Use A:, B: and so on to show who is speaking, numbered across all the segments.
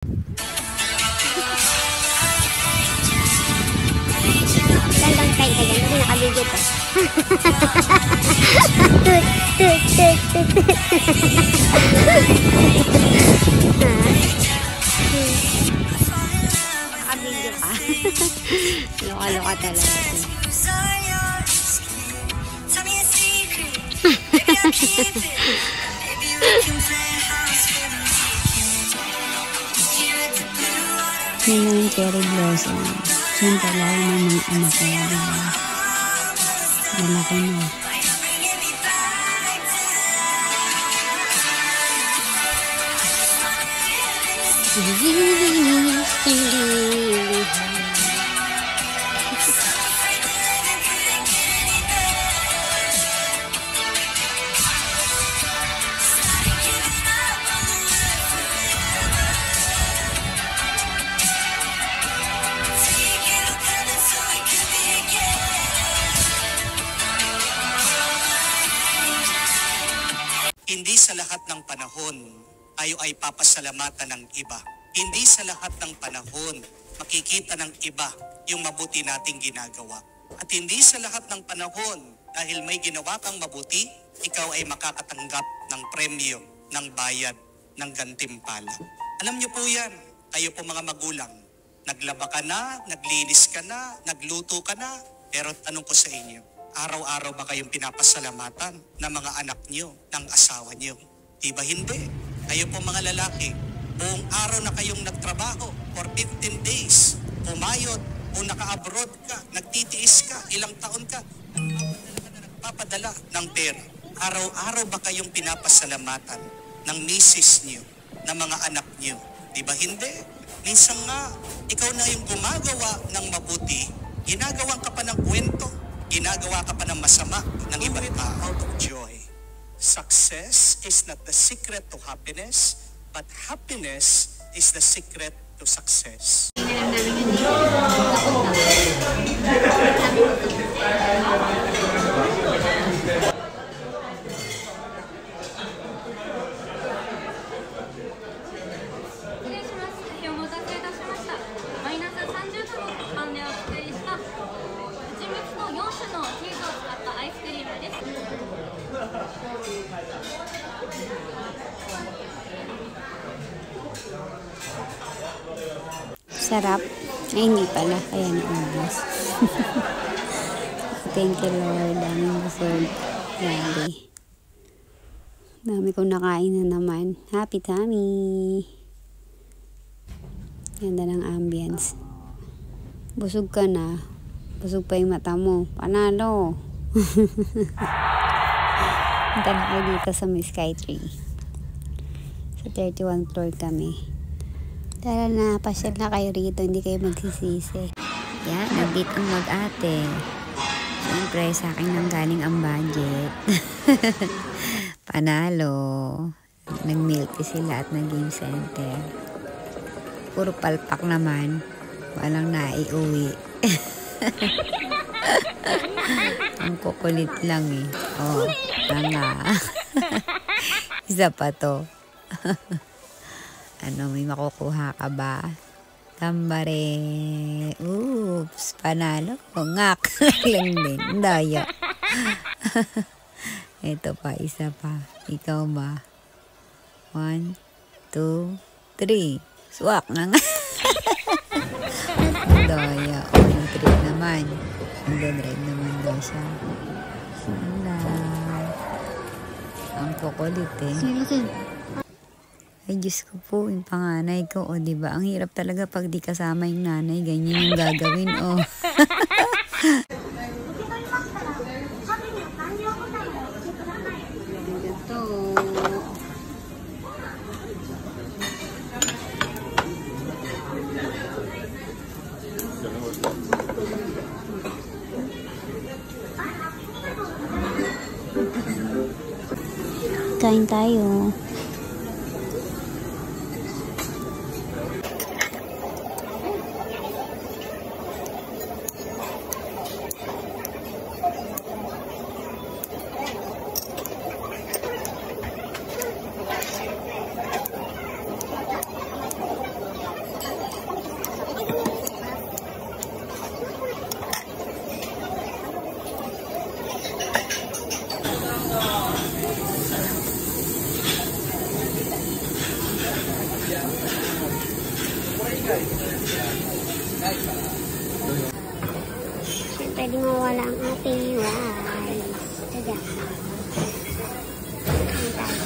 A: Gandang time ka dyan. Kasi nakabigyo pa. Nakabigyo pa. Loka-loka talaga.
B: Yan lang yung cherry blossom. Siyempre lang ng mga anak ko. Malaki na.
C: Hindi sa lahat ng panahon tayo ay papasalamatan ng iba. Hindi sa lahat ng panahon makikita ng iba yung mabuti nating ginagawa. At hindi sa lahat ng panahon dahil may ginawa kang mabuti, ikaw ay makakatanggap ng premyo, ng bayad, ng gantimpala. Alam niyo po yan, kayo po mga magulang. Naglaba ka na, naglinis ka na, nagluto ka na, pero tanong ko sa inyo, araw-araw ba kayong pinapasalamatan ng mga anak nyo, ng asawa nyo? Diba hindi? Kayo po mga lalaki, buong araw na kayong nagtrabaho for 15 days, pumayot, o naka-abroad ka, nagtitiis ka, ilang taon ka, nagpapadala ng pera. Araw-araw ba kayong pinapasalamatan ng misis nyo, ng mga anak nyo? Diba hindi? Minsan nga, ikaw na yung gumagawa ng mabuti, ginagawan ka pa ng kwento, ginagawa ka pa ng masama ng ibang tao. Out of joy. Success is not the secret to happiness, but happiness is the secret to success.
B: Sarap. Ay, hindi pala. Kaya naubos. Thank you, Lord. Daming busog. Grabe. Dami kong nakain na naman. Happy tummy. Ganda ng ambience. Busog ka na. Busog pa yung mata mo. Panalo. Punta na kayo dito sa Miss Skytree. Sa 31 floor kami. Tara na, pasyal na kayo rito, hindi kayo magsisisi. Yan, nag-date ang mag-ate. Siyempre, sa akin nang galing ang budget. Panalo. Nag-milky sila at nag-game center. Puro palpak naman. Walang naiuwi. Ang kukulit lang eh. Oh, tanga. Isa pa to. Ano, may makukuha ka ba? Kambare. Oops, panalo. Ngak. Lang din. Daya. Ito pa, isa pa. Ikaw ba? 1, 2, 3. Swak na nga. Daya. O, yung 3 naman. Nag-drive naman daw siya. Wala. Ang kukulit eh. Ay, Diyos ko po, yung panganay ko, o, diba? Ang hirap talaga pag di kasama yung nanay, ganyan yung gagawin, o. Kain tayo.
A: Siyempre, di mawala ang ating rice. Tada. Kain tayo.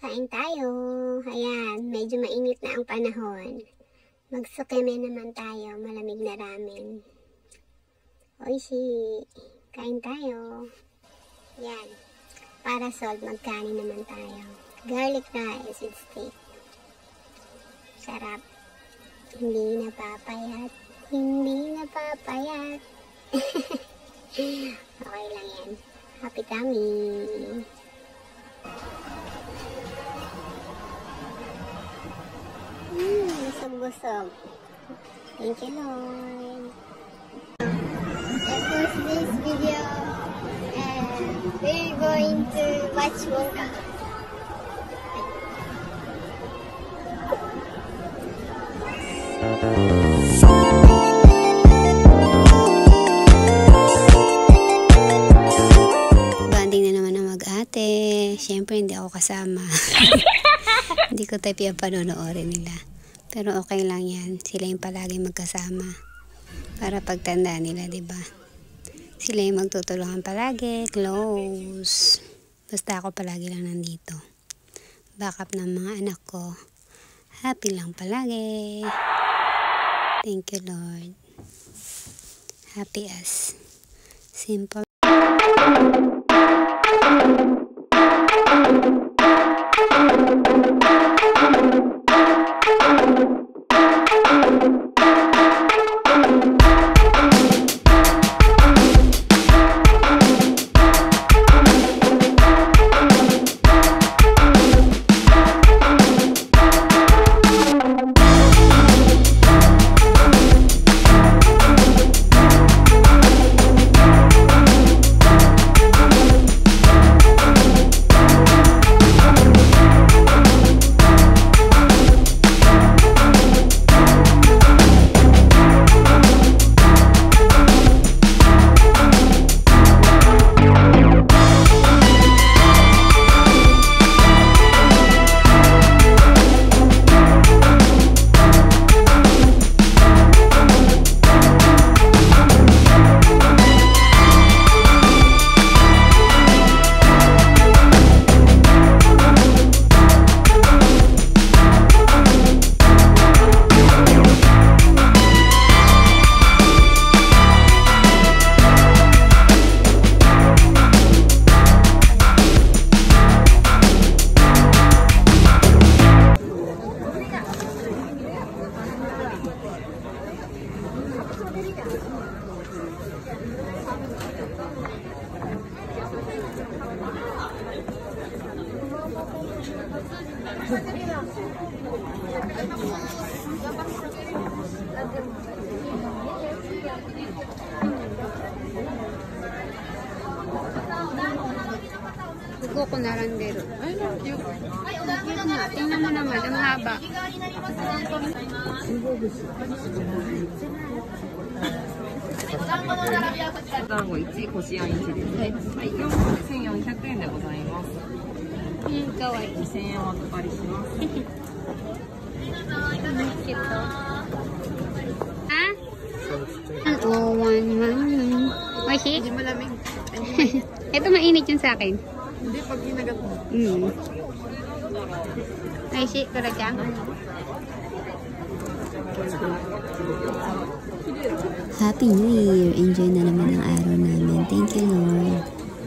A: Kain tayo. Ayan, medyo mainit na ang panahon. Magsukeme naman tayo. Malamig na ramen. Oishi. Kain tayo. Yan. Para solve, magkanin naman tayo. Garlic rice with steak. Sarap. Hindi napapayat. Hindi napapayat. Okay lang yan. Happy tummy. Busog-busog. Thank you, Lord. That was this video. And we're going to watch Wonka.
B: Banding na naman ng mag-ate. Siyempre, hindi ako kasama. Hindi ko type yung panonoodin nila. Pero okay lang yan. Sila yung palagi magkasama. Para pagtanda nila, diba? Sila yung magtutulungan palagi. Close. Basta ako palagi lang nandito. Backup ng mga anak ko. Happy lang palagi. Thank you, Lord. Happy as. Simple. Buko na randero. Ay, cute. Cute na. Tingnan mo naman, ang haba.
D: 団子1、こしあん1です。はい、4個で1400円でございます。
B: かわいい。
D: 2000円お預かりします。
B: Oh, one. Oishi?
D: Hindi malamig.
B: Ito mainit yun sa akin.
D: Hindi, pag ginagat mo.
B: Oishi, kurang. Happy New Year! Enjoy na naman ang araw namin. Thank you, Lord.